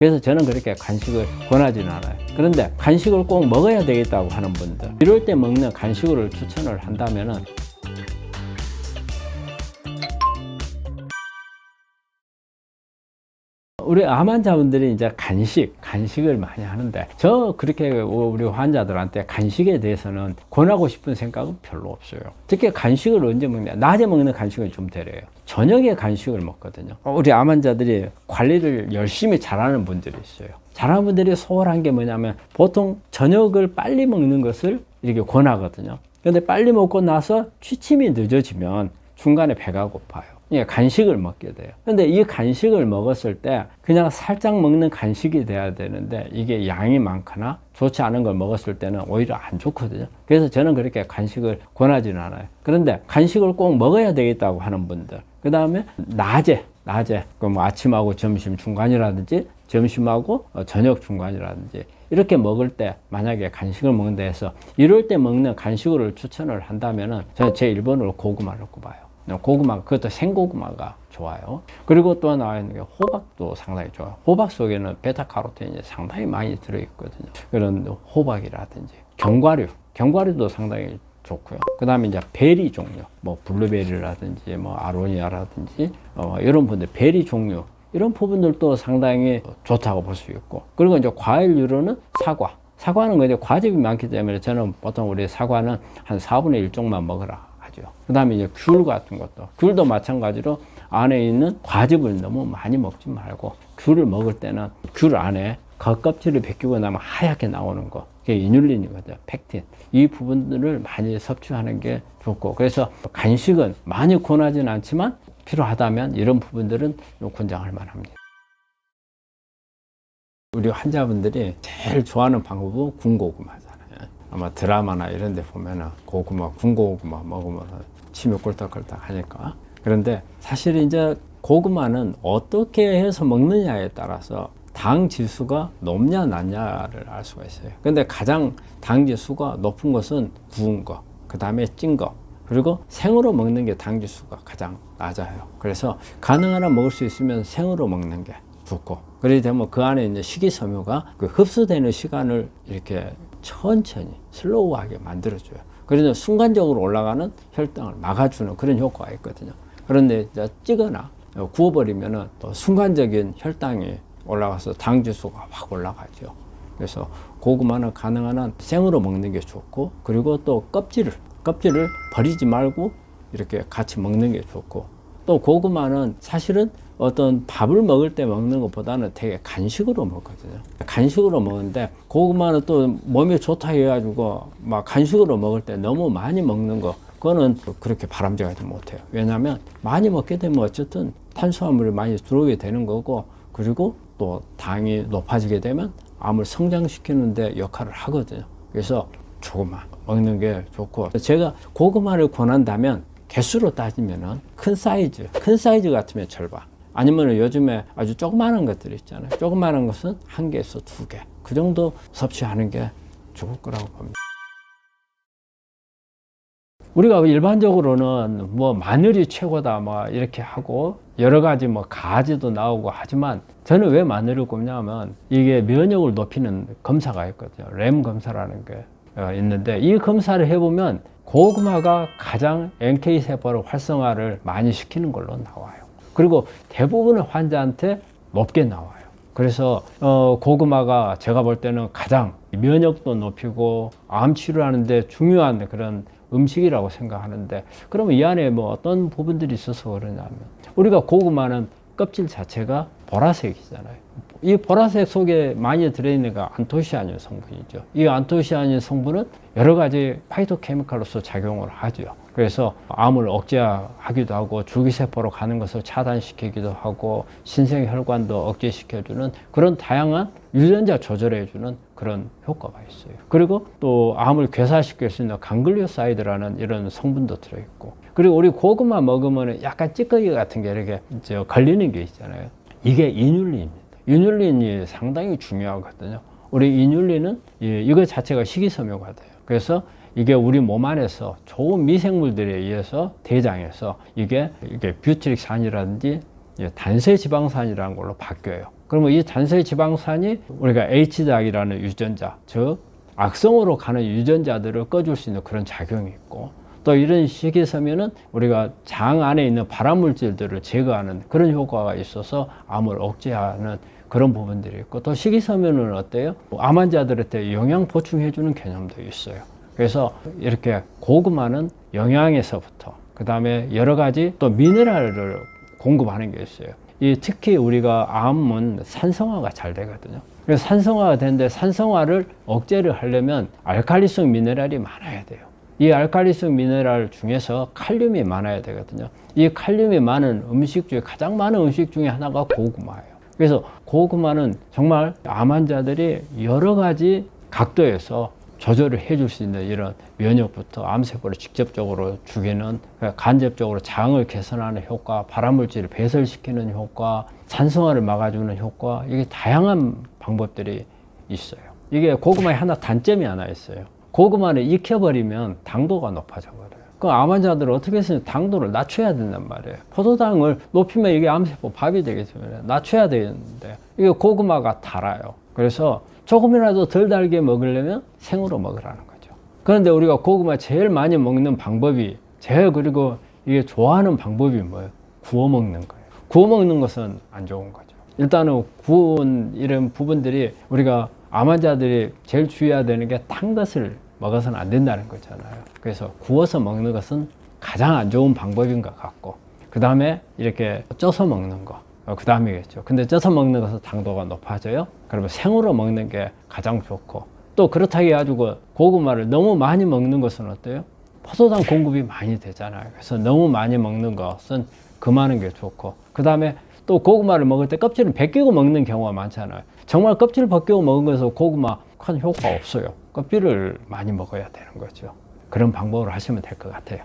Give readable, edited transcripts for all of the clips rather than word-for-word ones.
그래서 저는 그렇게 간식을 권하지는 않아요. 그런데 간식을 꼭 먹어야 되겠다고 하는 분들, 이럴 때 먹는 간식을 추천을 한다면은 우리 암 환자분들이 이제 간식을 많이 하는데, 저 그렇게 우리 환자들한테 간식에 대해서는 권하고 싶은 생각은 별로 없어요. 특히 간식을 언제 먹냐? 낮에 먹는 간식은 좀 덜해요. 저녁에 간식을 먹거든요. 우리 암 환자들이 관리를 열심히 잘하는 분들이 있어요. 잘하는 분들이 소홀한 게 뭐냐면, 보통 저녁을 빨리 먹는 것을 이렇게 권하거든요. 근데 빨리 먹고 나서 취침이 늦어지면 중간에 배가 고파요. 간식을 먹게 돼요. 근데 이 간식을 먹었을 때 그냥 살짝 먹는 간식이 돼야 되는데, 이게 양이 많거나 좋지 않은 걸 먹었을 때는 오히려 안 좋거든요. 그래서 저는 그렇게 간식을 권하지는 않아요. 그런데 간식을 꼭 먹어야 되겠다고 하는 분들, 그 다음에 낮에 뭐 아침하고 점심 중간이라든지 점심하고 저녁 중간이라든지 이렇게 먹을 때, 만약에 간식을 먹는다 해서 이럴 때 먹는 간식을 추천을 한다면은 저는 제 1번으로 고구마를 꼽아요. 고구마, 그것도 생고구마가 좋아요. 그리고 또 나와 있는 게 호박도 상당히 좋아요. 호박 속에는 베타카로틴이 상당히 많이 들어있거든요. 그런 호박이라든지 견과류도 상당히 좋고요. 그 다음에 이제 베리 종류, 뭐 블루베리라든지 뭐 아로니아라든지 이런 분들 베리 종류, 이런 부분들도 상당히 좋다고 볼 수 있고, 그리고 이제 과일류로는 사과는 그냥 과즙이 많기 때문에 저는 보통 우리 사과는 한 4분의 1 쪽만 먹으라 하죠. 그 다음에 이제 귤 같은 것도, 귤도 마찬가지로 안에 있는 과즙을 너무 많이 먹지 말고, 귤을 먹을 때는 귤 안에 겉껍질을 벗기고 나면 하얗게 나오는 거, 그게 이뉼린이거든요. 펙틴. 이 부분들을 많이 섭취하는 게 좋고, 그래서 간식은 많이 권하지는 않지만 필요하다면 이런 부분들은 권장할 만합니다. 우리 환자분들이 제일 좋아하는 방법은 군고구마잖아요. 아마 드라마나 이런 데 보면은 군고구마 먹으면 침이 꿀떡꿀떡 하니까. 그런데 사실 이제 고구마는 어떻게 해서 먹느냐에 따라서 당 지수가 높냐 낮냐를 알 수가 있어요. 근데 가장 당 지수가 높은 것은 구운 거, 그 다음에 찐 거, 그리고 생으로 먹는 게 당 지수가 가장 낮아요. 그래서 가능한 한 먹을 수 있으면 생으로 먹는 게 좋고, 그러게 되면 그 안에 이제 식이섬유가 그 흡수되는 시간을 이렇게 천천히 슬로우하게 만들어줘요. 그래서 순간적으로 올라가는 혈당을 막아주는 그런 효과가 있거든요. 그런데 이제 찌거나 구워버리면은 또 순간적인 혈당이 올라가서 당 지수가 확 올라가죠. 그래서 고구마는 가능한 한 생으로 먹는 게 좋고, 그리고 또 껍질을 버리지 말고 이렇게 같이 먹는 게 좋고, 또 고구마는 사실은 어떤 밥을 먹을 때 먹는 것보다는 되게 간식으로 먹거든요. 간식으로 먹는데, 고구마는 또 몸에 좋다 해가지고 막 간식으로 먹을 때 너무 많이 먹는 거, 그거는 그렇게 바람직하지 못해요. 왜냐하면 많이 먹게 되면 어쨌든 탄수화물이 많이 들어오게 되는 거고, 그리고 또 당이 높아지게 되면 암을 성장시키는 데 역할을 하거든요. 그래서 조금만 먹는 게 좋고, 제가 고구마를 권한다면 개수로 따지면은 큰 사이즈 같으면 절반, 아니면 요즘에 아주 조그마한 것들 있잖아요. 조그마한 것은 1개에서 2개, 그 정도 섭취하는 게 좋을 거라고 봅니다. 우리가 일반적으로는 뭐 마늘이 최고다 뭐 이렇게 하고, 여러 가지 뭐 가지도 나오고 하지만, 저는 왜 마늘을 꼽냐면, 이게 면역을 높이는 검사가 있거든요. 램 검사라는 게 있는데, 이 검사를 해보면 고구마가 가장 NK 세포를 활성화를 많이 시키는 걸로 나와요. 그리고 대부분의 환자한테 높게 나와요. 그래서 고구마가 제가 볼 때는 가장 면역도 높이고 암 치료하는데 중요한 그런 음식이라고 생각하는데, 그러면 이 안에 뭐 어떤 부분들이 있어서 그러냐면, 우리가 고구마는 껍질 자체가 보라색이잖아요. 이 보라색 속에 많이 들어있는 게 안토시아닌 성분이죠. 이 안토시아닌 성분은 여러 가지 파이토케미칼로서 작용을 하죠. 그래서 암을 억제하기도 하고, 줄기세포로 가는 것을 차단시키기도 하고, 신생혈관도 억제시켜주는 그런 다양한 유전자 조절해주는 그런 효과가 있어요. 그리고 또 암을 괴사시킬 수 있는 강글리오사이드라는 이런 성분도 들어있고, 그리고 우리 고구마 먹으면 약간 찌꺼기 같은 게 이렇게 걸리는 게 있잖아요. 이게 이뉼린입니다. 이뉼린이 상당히 중요하거든요. 우리 이뉼린은 이거 자체가 식이섬유가 돼요. 그래서 이게 우리 몸 안에서 좋은 미생물들에 의해서 대장에서 이게 뷰티릭산이라든지 단세지방산이라는 걸로 바뀌어요. 그러면 이 단서의 지방산이 우리가 H작이라는 유전자, 즉 악성으로 가는 유전자들을 꺼줄 수 있는 그런 작용이 있고, 또 이런 식이섬유는 우리가 장 안에 있는 발암물질들을 제거하는 그런 효과가 있어서 암을 억제하는 그런 부분들이 있고, 또 식이섬유는 어때요? 암 환자들한테 영양 보충해주는 개념도 있어요. 그래서 이렇게 고구마는 영양에서부터 그 다음에 여러 가지 또 미네랄을 공급하는 게 있어요. 특히 우리가 암은 산성화가 잘 되거든요. 그래서 산성화가 되는데 산성화를 억제를 하려면 알칼리성 미네랄이 많아야 돼요. 이 알칼리성 미네랄 중에서 칼륨이 많아야 되거든요. 이 칼륨이 많은 음식 중에 가장 많은 음식 중에 하나가 고구마예요. 그래서 고구마는 정말 암 환자들이 여러 가지 각도에서 조절을 해줄 수 있는 이런 면역부터 암세포를 직접적으로 죽이는, 간접적으로 장을 개선하는 효과, 발암물질을 배설시키는 효과, 산성화를 막아주는 효과, 이게 다양한 방법들이 있어요. 이게 고구마의 하나 단점이 하나 있어요. 고구마를 익혀버리면 당도가 높아져 버려요. 그 암 환자들은 어떻게 해서는 당도를 낮춰야 된단 말이에요. 포도당을 높이면 이게 암세포 밥이 되기 때문에 낮춰야 되는데, 이게 고구마가 달아요. 그래서 조금이라도 덜 달게 먹으려면 생으로 먹으라는 거죠. 그런데 우리가 고구마 제일 많이 먹는 방법이, 그리고 이게 좋아하는 방법이 뭐예요? 구워 먹는 거예요. 구워 먹는 것은 안 좋은 거죠. 일단은 구운 이런 부분들이, 우리가 암 환자들이 제일 주의해야 되는 게 탄 것을 먹어서는 안 된다는 거잖아요. 그래서 구워서 먹는 것은 가장 안 좋은 방법인 것 같고, 그 다음에 이렇게 쪄서 먹는 거, 그 다음이겠죠. 근데 쪄서 먹는 것은 당도가 높아져요. 그러면 생으로 먹는 게 가장 좋고, 또 그렇다고 해가지고 고구마를 너무 많이 먹는 것은 어때요? 포도당 공급이 많이 되잖아요. 그래서 너무 많이 먹는 것은 금하는 게 좋고, 그 다음에 또 고구마를 먹을 때 껍질을 벗기고 먹는 경우가 많잖아요. 정말 껍질을 벗기고 먹은 것은 고구마 큰 효과 없어요. 껍질을 많이 먹어야 되는 거죠. 그런 방법으로 하시면 될 것 같아요.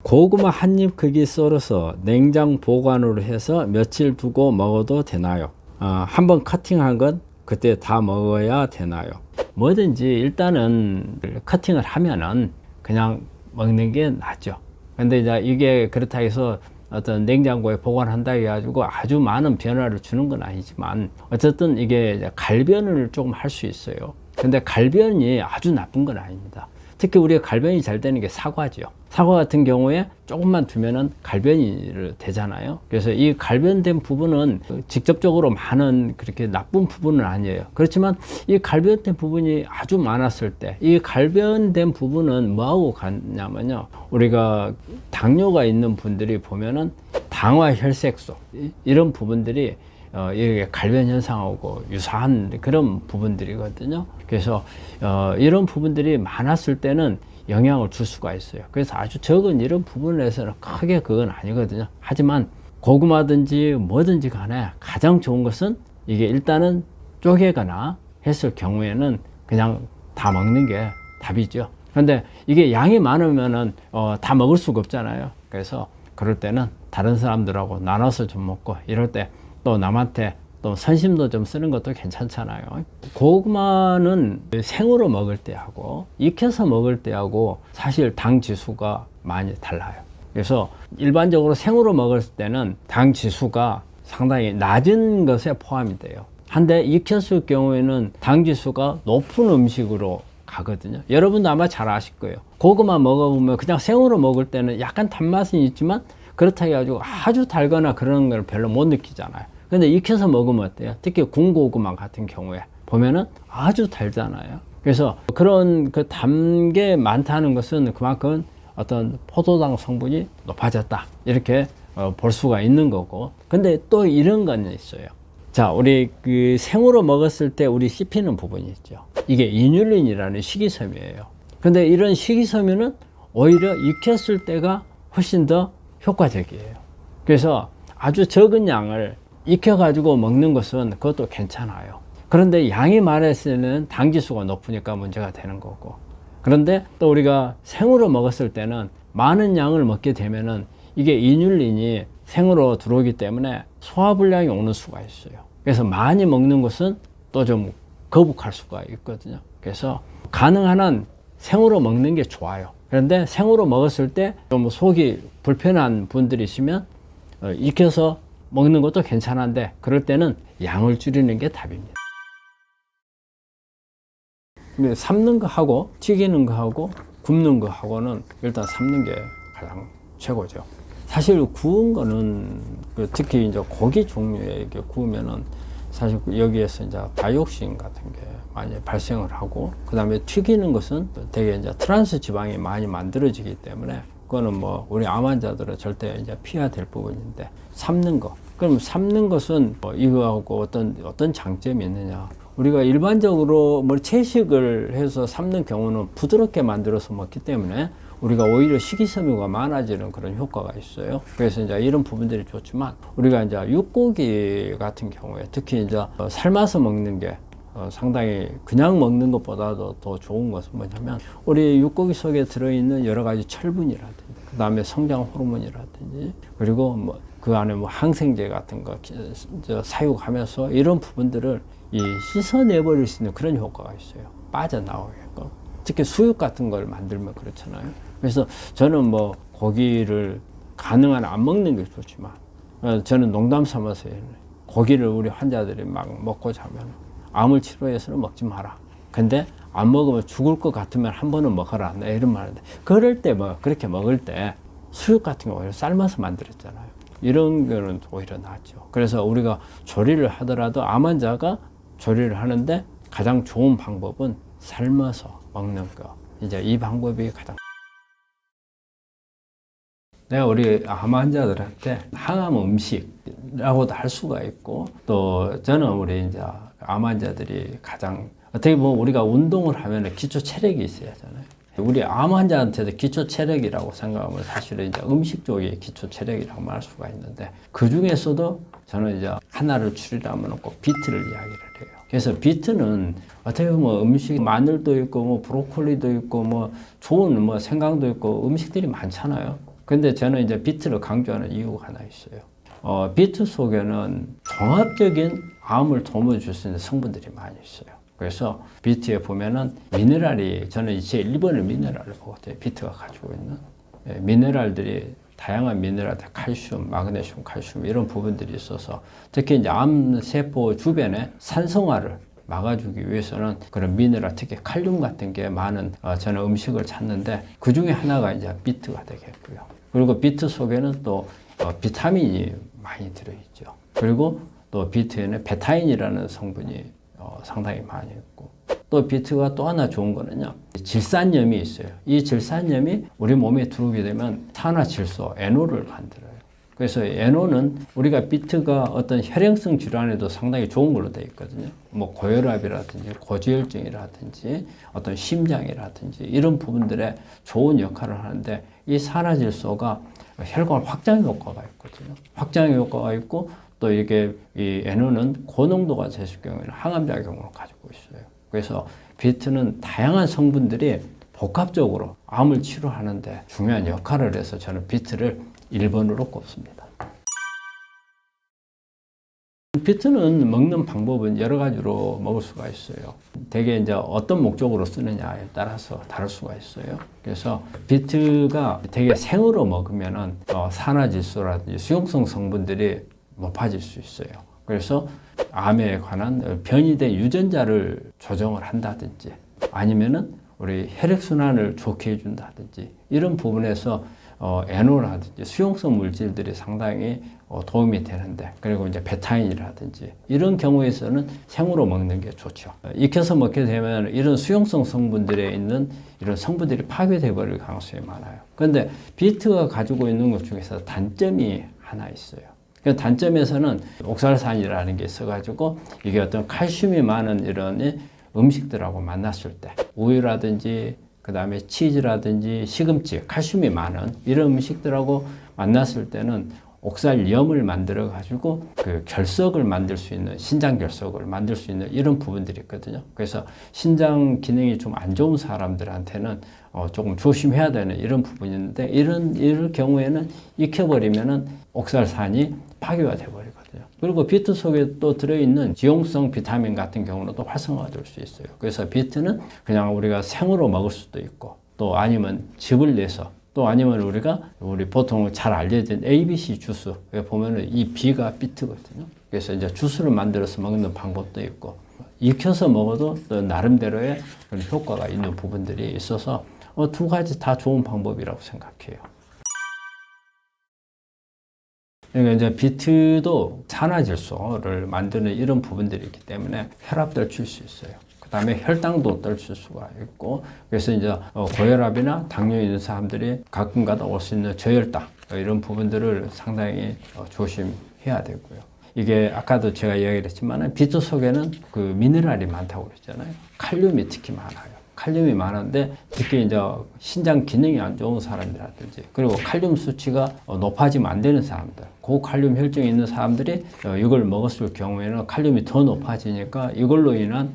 고구마 한 입 크기 썰어서 냉장 보관으로 해서 며칠 두고 먹어도 되나요? 한번 커팅한 건 그때 다 먹어야 되나요? 뭐든지 일단은 커팅을 하면은 그냥 먹는 게 낫죠. 근데 이제 이게 그렇다 해서 어떤 냉장고에 보관한다 해가지고 아주 많은 변화를 주는 건 아니지만, 어쨌든 이게 갈변을 조금 할 수 있어요. 근데 갈변이 아주 나쁜 건 아닙니다. 특히 우리가 갈변이 잘 되는 게 사과죠. 사과 같은 경우에 조금만 두면은 갈변이 되잖아요. 그래서 이 갈변된 부분은 직접적으로 많은 그렇게 나쁜 부분은 아니에요. 그렇지만 이 갈변된 부분이 아주 많았을 때, 이 갈변된 부분은 뭐하고 같냐면요, 우리가 당뇨가 있는 분들이 보면은 당화 혈색소, 이런 부분들이 이게 갈변 현상하고 유사한 그런 부분들이거든요. 그래서 이런 부분들이 많았을 때는 영향을 줄 수가 있어요. 그래서 아주 적은 이런 부분에서는 크게 그건 아니거든요. 하지만 고구마든지 뭐든지 간에 가장 좋은 것은 이게 일단은 쪼개거나 했을 경우에는 그냥 다 먹는 게 답이죠. 그런데 이게 양이 많으면은 다 먹을 수가 없잖아요. 그래서 그럴 때는 다른 사람들하고 나눠서 좀 먹고, 이럴 때 또 남한테 또 선심도 좀 쓰는 것도 괜찮잖아요. 고구마는 생으로 먹을 때하고 익혀서 먹을 때하고 사실 당 지수가 많이 달라요. 그래서 일반적으로 생으로 먹을 때는 당 지수가 상당히 낮은 것에 포함이 돼요. 한데 익혔을 경우에는 당 지수가 높은 음식으로 가거든요. 여러분도 아마 잘 아실 거예요. 고구마 먹어보면 그냥 생으로 먹을 때는 약간 단맛은 있지만, 그렇다 해가지고 아주 달거나 그런 걸 별로 못 느끼잖아요. 근데 익혀서 먹으면 어때요? 특히 군고구마 같은 경우에 보면은 아주 달잖아요. 그래서 그런 그 단 게 많다는 것은 그만큼 어떤 포도당 성분이 높아졌다, 이렇게 볼 수가 있는 거고. 근데 또 이런 건 있어요. 자, 우리 그 생으로 먹었을 때 우리 씹히는 부분이 있죠. 이게 이뉼린이라는 식이섬유예요. 근데 이런 식이섬유는 오히려 익혔을 때가 훨씬 더 효과적이에요. 그래서 아주 적은 양을 익혀가지고 먹는 것은 그것도 괜찮아요. 그런데 양이 많았을 때는 당지수가 높으니까 문제가 되는 거고, 그런데 또 우리가 생으로 먹었을 때는 많은 양을 먹게 되면은 이게 이뉼린이 생으로 들어오기 때문에 소화불량이 오는 수가 있어요. 그래서 많이 먹는 것은 또 좀 거북할 수가 있거든요. 그래서 가능한 한 생으로 먹는 게 좋아요. 그런데 생으로 먹었을 때 좀 속이 불편한 분들이 있으면 익혀서 먹는 것도 괜찮은데 그럴 때는 양을 줄이는 게 답입니다. 삶는 거 하고 튀기는 거 하고 굽는 거 하고는 일단 삶는 게 가장 최고죠. 사실 구운 거는 특히 이제 고기 종류에 이렇게 구우면은 사실 여기에서 이제 다이옥신 같은 게 많이 발생을 하고, 그 다음에 튀기는 것은 되게 이제 트랜스 지방이 많이 만들어지기 때문에 그거는 뭐 우리 암 환자들은 절대 이제 피해야 될 부분인데, 삶는 거. 그럼 삶는 것은 뭐 이거하고 어떤 장점이 있느냐? 우리가 일반적으로 뭐 채식을 해서 삶는 경우는 부드럽게 만들어서 먹기 때문에 우리가 오히려 식이섬유가 많아지는 그런 효과가 있어요. 그래서 이제 이런 부분들이 좋지만, 우리가 이제 육고기 같은 경우에 특히 이제 삶아서 먹는 게 상당히 그냥 먹는 것보다도 더 좋은 것은 뭐냐면, 우리 육고기 속에 들어있는 여러 가지 철분이라든지, 그 다음에 성장 호르몬이라든지, 그리고 뭐 그 안에 뭐 항생제 같은 거 사육하면서 이런 부분들을 씻어내버릴 수 있는 그런 효과가 있어요. 빠져나오게끔. 특히 수육 같은 걸 만들면 그렇잖아요. 그래서 저는 뭐 고기를 가능한 안 먹는 게 좋지만, 저는 농담 삼아서 고기를 우리 환자들이 막 먹고 자면 암을 치료해서는 먹지 마라. 근데 안 먹으면 죽을 것 같으면 한 번은 먹어라. 나 이런 말인데, 그럴 때 뭐 그렇게 먹을 때 수육 같은 거 삶아서 만들었잖아요. 이런 거는 오히려 낫죠. 그래서 우리가 조리를 하더라도 암 환자가 조리를 하는데 가장 좋은 방법은 삶아서 먹는 거. 이제 이 방법이 가장. 내가 우리 암 환자들한테 항암 음식이라고도 할 수가 있고, 또 저는 우리 이제 암 환자들이 가장 어떻게 보면 우리가 운동을 하면 기초 체력이 있어야 하잖아요. 우리 암 환자한테도 기초 체력이라고 생각하면 사실은 이제 음식 쪽이 기초 체력이라고 말할 수가 있는데, 그 중에서도 저는 이제 하나를 추리라면 꼭 비트를 이야기를 해요. 그래서 비트는 어떻게 보면 음식, 마늘도 있고 뭐 브로콜리도 있고 뭐 좋은 뭐 생강도 있고 음식들이 많잖아요. 근데 저는 이제 비트를 강조하는 이유가 하나 있어요. 비트 속에는 종합적인 암을 도와줄 수 있는 성분들이 많이 있어요. 그래서 비트에 보면은 미네랄이, 저는 제 1번을 미네랄을 보거든요. 비트가 가지고 있는 미네랄들이, 다양한 미네랄들, 칼슘, 마그네슘, 칼슘 이런 부분들이 있어서, 특히 이제 암세포 주변에 산성화를 막아주기 위해서는 그런 미네랄, 특히 칼륨 같은 게 많은 저는 음식을 찾는데, 그 중에 하나가 이제 비트가 되겠고요. 그리고 비트 속에는 또 비타민이 많이 들어있죠. 그리고 또 비트에는 베타인이라는 성분이 상당히 많이 있고, 또 비트가 또 하나 좋은 거는요, 질산염이 있어요. 이 질산염이 우리 몸에 들어오게 되면 산화질소, NO를 만들어요. 그래서 NO는 우리가 비트가 어떤 혈행성 질환에도 상당히 좋은 걸로 되어 있거든요. 뭐 고혈압이라든지 고지혈증이라든지 어떤 심장이라든지 이런 부분들에 좋은 역할을 하는데, 이 산화질소가 혈관 확장 효과가 있거든요. 확장 효과가 있고, 또 이게 이 NO는 고농도가 됐을 경우에는 항암 작용을 가지고 있어요. 그래서 비트는 다양한 성분들이 복합적으로 암을 치료하는데 중요한 역할을 해서 저는 비트를 1번으로 꼽습니다. 비트는 먹는 방법은 여러 가지로 먹을 수가 있어요. 대개 이제 어떤 목적으로 쓰느냐에 따라서 다를 수가 있어요. 그래서 비트가 되게 생으로 먹으면은 산화질소라든지 수용성 성분들이 높아질 수 있어요. 그래서 암에 관한 변이된 유전자를 조정을 한다든지, 아니면은 우리 혈액순환을 좋게 해준다든지, 이런 부분에서 NO라든지 수용성 물질들이 상당히 도움이 되는데, 그리고 이제 베타인이라든지 이런 경우에서는 생으로 먹는 게 좋죠. 익혀서 먹게 되면 이런 수용성 성분들에 있는 이런 성분들이 파괴되어 버릴 가능성이 많아요. 그런데 비트가 가지고 있는 것 중에서 단점이 하나 있어요. 그 단점에서는 옥살산이라는 게 있어가지고, 이게 어떤 칼슘이 많은 이런 음식들하고 만났을 때, 우유라든지 그 다음에 치즈라든지 시금치, 칼슘이 많은 이런 음식들하고 만났을 때는 옥살염을 만들어 가지고 그 결석을 만들 수 있는, 신장 결석을 만들 수 있는 이런 부분들이 있거든요. 그래서 신장 기능이 좀 안 좋은 사람들한테는 조금 조심해야 되는 이런 부분이 있는데, 이럴 경우에는 익혀버리면은 옥살산이 파괴가 돼버리거든요. 그리고 비트 속에 또 들어있는 지용성 비타민 같은 경우는 또 활성화가 될 수 있어요. 그래서 비트는 그냥 우리가 생으로 먹을 수도 있고, 또 아니면 즙을 내서 또 아니면 우리 보통 잘 알려진 ABC 주스. 여기 보면은 이 B가 비트거든요. 그래서 이제 주스를 만들어서 먹는 방법도 있고, 익혀서 먹어도 또 나름대로의 그런 효과가 있는 부분들이 있어서 두 가지 다 좋은 방법이라고 생각해요. 그러니까 이제 비트도 산화질소를 만드는 이런 부분들이 있기 때문에 혈압도 떨칠 수 있어요. 그 다음에 혈당도 떨칠 수가 있고, 그래서 이제 고혈압이나 당뇨 있는 사람들이 가끔가다 올 수 있는 저혈당 이런 부분들을 상당히 조심해야 되고요. 이게 아까도 제가 이야기를 했지만 비트 속에는 그 미네랄이 많다고 그랬잖아요. 칼륨이 특히 많아요. 칼륨이 많은데 특히 이제 신장 기능이 안 좋은 사람이라든지, 그리고 칼륨 수치가 높아지면 안 되는 사람들, 고칼륨 혈증이 있는 사람들이 이걸 먹었을 경우에는 칼륨이 더 높아지니까 이걸로 인한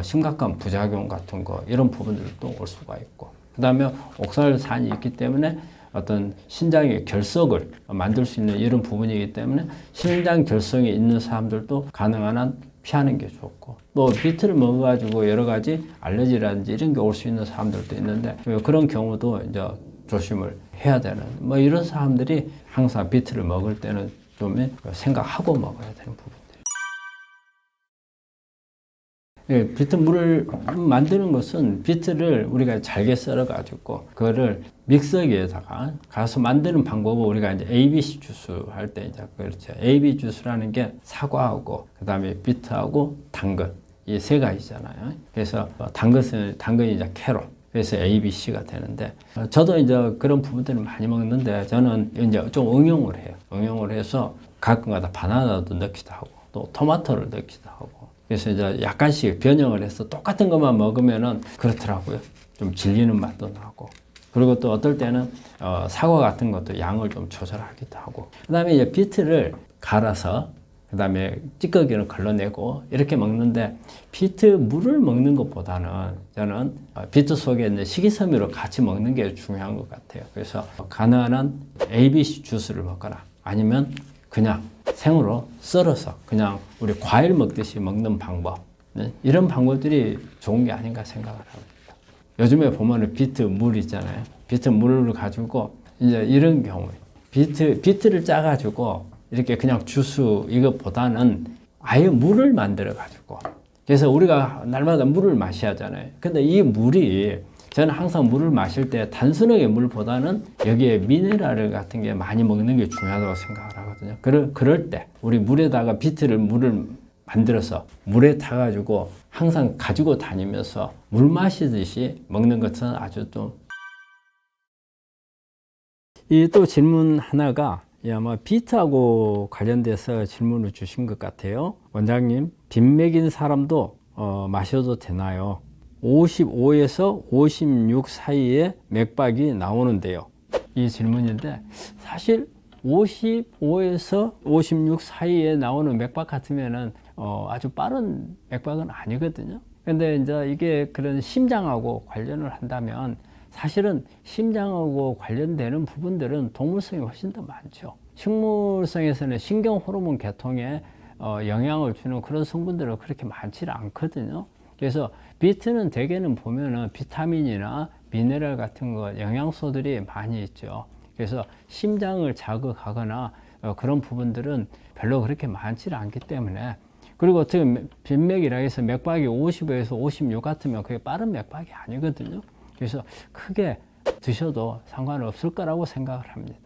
심각한 부작용 같은 거, 이런 부분들도 올 수가 있고, 그 다음에 옥살산이 있기 때문에 어떤 신장의 결석을 만들 수 있는 이런 부분이기 때문에 신장 결석이 있는 사람들도 가능한 한 피하는 게 좋고, 또 비트를 먹어가지고 여러 가지 알레르기라든지 이런 게 올 수 있는 사람들도 있는데, 그런 경우도 이제 조심을 해야 되는, 뭐 이런 사람들이 항상 비트를 먹을 때는 좀 생각하고 먹어야 되는 부분들. 비트 물을 만드는 것은 비트를 우리가 잘게 썰어가지고 그거를 믹서기에다가 가서 만드는 방법은 우리가 이제 ABC 주스 할 때 이제 그렇죠. AB 주스라는 게 사과하고 그 다음에 비트하고 당근 이 세 가지잖아요. 그래서 당근이 이제 캐롯. 그래서 ABC가 되는데, 저도 이제 그런 부분들을 많이 먹는데 저는 이제 좀 응용을 해요. 응용을 해서 가끔가다 바나나도 넣기도 하고 또 토마토를 넣기도 하고. 그래서 이제 약간씩 변형을 해서 똑같은 것만 먹으면은 그렇더라고요. 좀 질리는 맛도 나고. 그리고 또 어떨 때는 사과 같은 것도 양을 좀 조절하기도 하고. 그 다음에 이제 비트를 갈아서 그 다음에 찌꺼기를 걸러내고 이렇게 먹는데, 비트 물을 먹는 것보다는 저는 비트 속에 있는 식이섬유를 같이 먹는 게 중요한 것 같아요. 그래서 가능한 한 ABC 주스를 먹거나 아니면 그냥 생으로 썰어서 그냥 우리 과일 먹듯이 먹는 방법, 이런 방법들이 좋은 게 아닌가 생각을 합니다. 요즘에 보면은 비트 물 있잖아요. 비트 물을 가지고 이제 이런 경우에 비트를 짜가지고 이렇게 그냥 주스 이것보다는 아예 물을 만들어 가지고, 그래서 우리가 날마다 물을 마셔야 하잖아요. 근데 이 물이, 저는 항상 물을 마실 때 단순하게 물보다는 여기에 미네랄 같은 게 많이 먹는 게 중요하다고 생각을 하거든요. 그럴 때 우리 물에다가 물을 만들어서 물에 타가지고 항상 가지고 다니면서 물 마시듯이 먹는 것은 아주 좀. 이 또 질문 하나가 아마 비트하고 관련돼서 질문을 주신 것 같아요. 원장님, 빈맥인 사람도 마셔도 되나요? 55에서 56 사이에 맥박이 나오는데요. 이 질문인데, 사실 55에서 56 사이에 나오는 맥박 같으면은 아주 빠른 맥박은 아니거든요. 근데 이제 이게 그런 심장하고 관련을 한다면, 사실은 심장하고 관련되는 부분들은 동물성이 훨씬 더 많죠. 식물성에서는 신경 호르몬 계통에 영향을 주는 그런 성분들은 그렇게 많지는 않거든요. 그래서 비트는 대개는 보면은 비타민이나 미네랄 같은 거, 영양소들이 많이 있죠. 그래서 심장을 자극하거나 그런 부분들은 별로 그렇게 많지는 않기 때문에, 그리고 어떻게 빈맥이라 해서 맥박이 55에서 56 같으면 그게 빠른 맥박이 아니거든요. 그래서 크게 드셔도 상관없을 거라고 생각을 합니다.